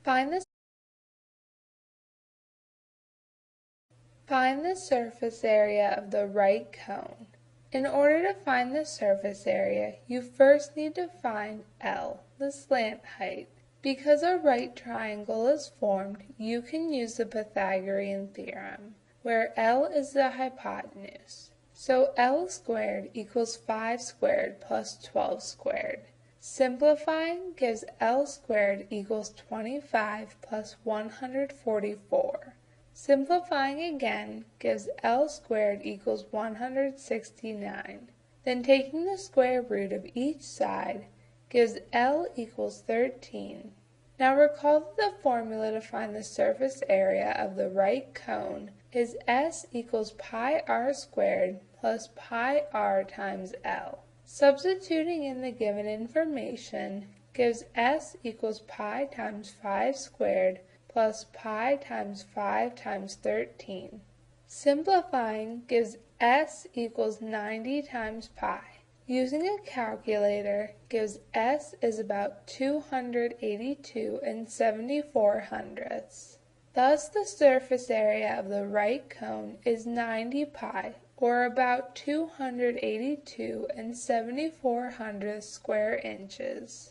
Find the surface area of the right cone. In order to find the surface area, you first need to find L, the slant height. Because a right triangle is formed, you can use the Pythagorean theorem, where L is the hypotenuse. So L squared equals 5 squared plus 12 squared. Simplifying gives L squared equals 25 plus 144. Simplifying again gives L squared equals 169. Then taking the square root of each side gives L equals 13. Now recall that the formula to find the surface area of the right cone is S equals pi r squared plus pi r times L. Substituting in the given information gives S equals pi times 5 squared plus pi times 5 times 13. Simplifying gives S equals 90 times pi. Using a calculator gives S is about 282 7/4. Thus the surface area of the right cone is 90 pi, or about 282 7/4 square inches.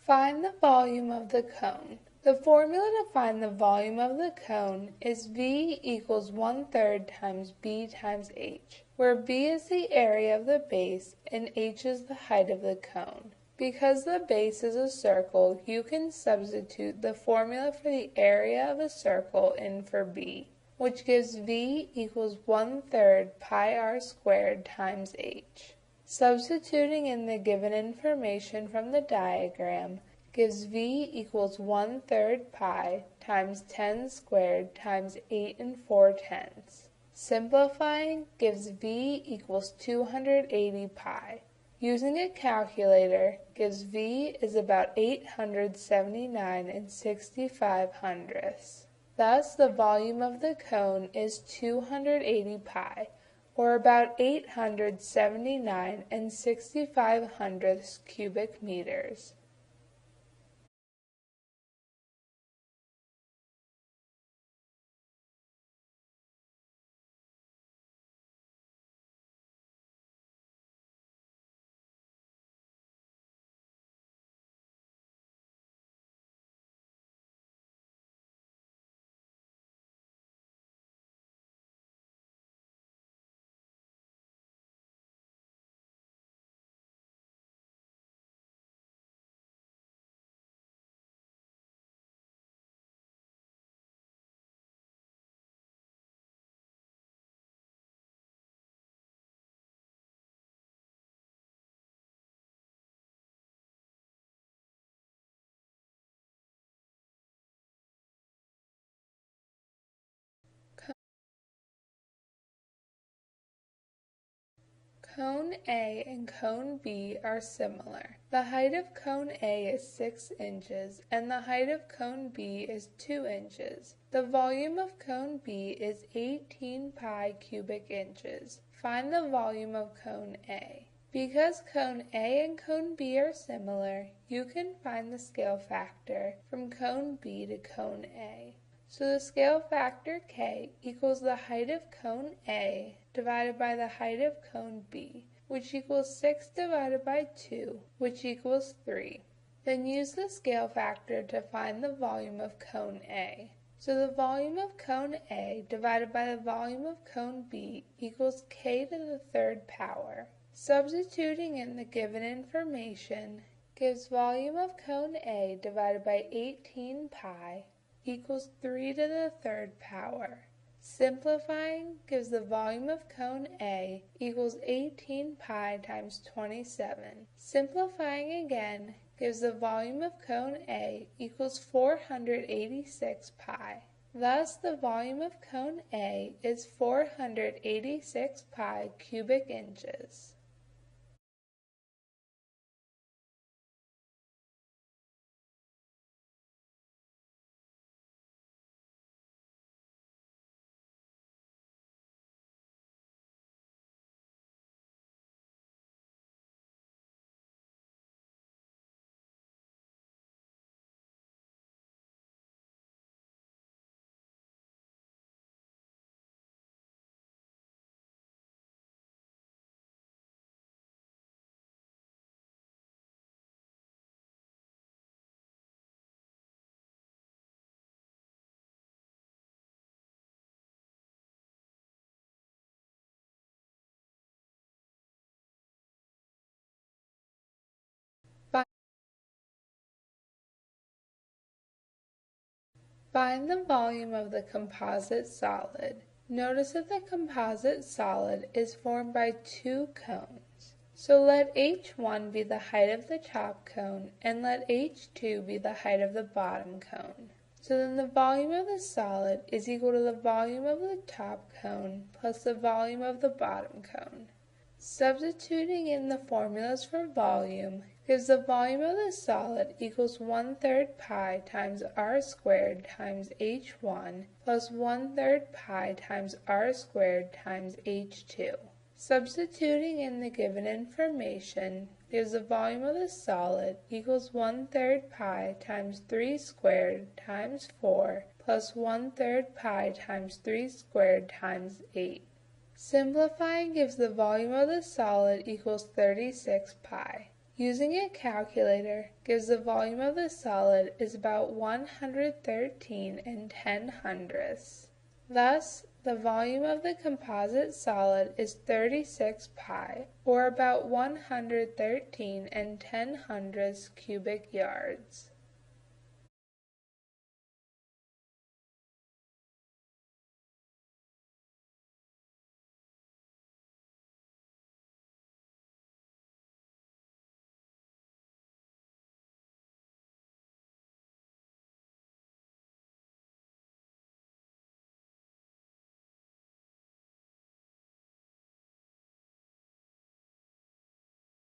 Find the volume of the cone. The formula to find the volume of the cone is V equals 1/3 times B times H, where B is the area of the base and H is the height of the cone. Because the base is a circle, you can substitute the formula for the area of a circle in for B, which gives V equals 1/3 pi r squared times H. Substituting in the given information from the diagram gives V equals 1/3 pi times 10 squared times 8 4/10. Simplifying gives V equals 280 pi. Using a calculator gives V is about 879 65/100. Thus the volume of the cone is 280 pi, or about 879 65/100 cubic meters. Cone A and cone B are similar. The height of cone A is 6 inches and the height of cone B is 2 inches. The volume of cone B is 18 pi cubic inches. Find the volume of cone A. Because cone A and cone B are similar, you can find the scale factor from cone B to cone A. So the scale factor K equals the height of cone A divided by the height of cone B, which equals 6 divided by 2, which equals 3. Then use the scale factor to find the volume of cone A. So the volume of cone A divided by the volume of cone B equals K to the third power. Substituting in the given information gives volume of cone A divided by 18 pi equals 3 to the third power. Simplifying gives the volume of cone A equals 18 pi times 27. Simplifying again gives the volume of cone A equals 486 pi. Thus, the volume of cone A is 486 pi cubic inches. Find the volume of the composite solid. Notice that the composite solid is formed by two cones. So let H1 be the height of the top cone and let H2 be the height of the bottom cone. So then the volume of the solid is equal to the volume of the top cone plus the volume of the bottom cone. Substituting in the formulas for volume gives the volume of the solid equals 1/3 pi times r squared times h1 plus 1/3 pi times r squared times h2. Substituting in the given information gives the volume of the solid equals 1/3 pi times 3 squared times 4 plus 1/3 pi times 3 squared times 8. Simplifying gives the volume of the solid equals 36 pi. Using a calculator gives the volume of the solid is about 113 and 10/100ths. Thus, the volume of the composite solid is 36 pi, or about 113 and 10/100ths cubic yards.